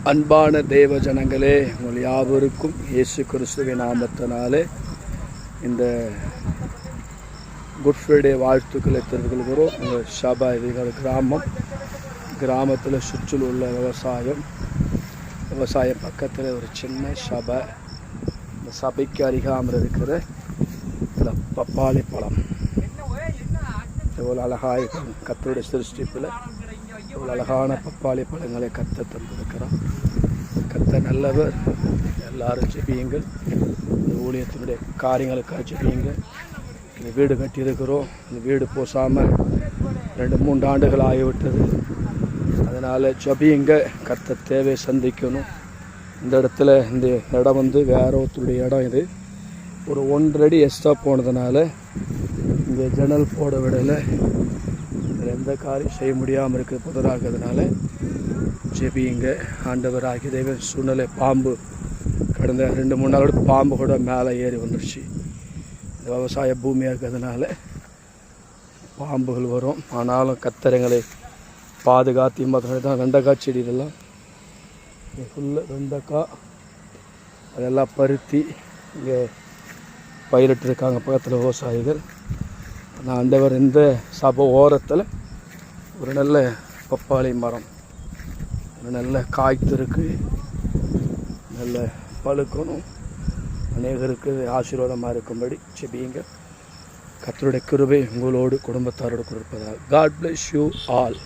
அன்பான தேவ ஜனங்களே, உங்கள் யாவருக்கும் இயேசு கிறிஸ்துவின் நாமத்தினாலே இந்த குட் ஃப்ரைடே வாழ்த்துக்களை தெரிவிக்கிறோம். உங்கள் சபா இதுகள் கிராமத்தில் சுற்றில் உள்ள விவசாயம் பக்கத்தில் ஒரு சின்ன சபை. இந்த சபைக்கு அருகாமல் இருக்கிற இந்த பப்பாளி பழம் எவ்வளோ அழகாக கர்த்தருடைய சிருஷ்டிப்பில் இவ்வளோ அழகான பப்பாளி பழங்களை கர்த்தர் தந்திருக்கிறார். கர்த்தர் நல்லவர். எல்லாரும் ஜெபியுங்கள். இந்த ஊழியத்தினுடைய காரியங்களுக்காக ஜெபியுங்கள். இந்த வீடு கட்டியிருக்கிறோம். இந்த வீடு போசாமல் 2-3 ஆண்டுகள் ஆகிவிட்டது. அதனால் ஜெபியுங்க. கர்த்தர் தேவை சந்திக்கணும். இந்த இடத்துல இந்த இடம் வேற ஒருத்தருடைய இடம். இது ஒரு 1.5 அடி எக்ஸ்ட்ரா போனதுனால இங்கே ஜன்னல் போட விடலை. எந்த காரியம் செய்ய முடியாமல் இருக்குது. புதராகிறதுனால ஜெபியுங்க. ஆண்டவர் ஆகிய தேவன் சூழ்நிலை பாம்பு கடந்த 2-3 நாளோட பாம்பு கூட மேலே ஏறி வந்துடுச்சு. இந்த விவசாய பூமியாக இருக்கிறதுனால பாம்புகள் வரும். ஆனாலும் கத்தரங்களை பாதுகாத்து மற்ற தான் வெண்டைக்காய் செடியிலெல்லாம் ஃபுல்லாக வெண்டைக்காய் அதெல்லாம் பருத்தி இங்கே பயிரிட்டிருக்காங்க பக்கத்தில் விவசாயிகள். நான் ஆண்டவர் இந்த சபை ஓரத்தில் ஒரு நல்ல பப்பாளி மரம் ஒரு நல்ல காய்த்திருக்கு. நல்ல பழுக்கணும். அநேகருக்கு ஆசீர்வாதமாக இருக்கும்படி ஜெபியுங்க. கர்த்தருடைய கிருபை உங்களோடு குடும்பத்தாரோடு கொடுப்பதாக. God bless you all.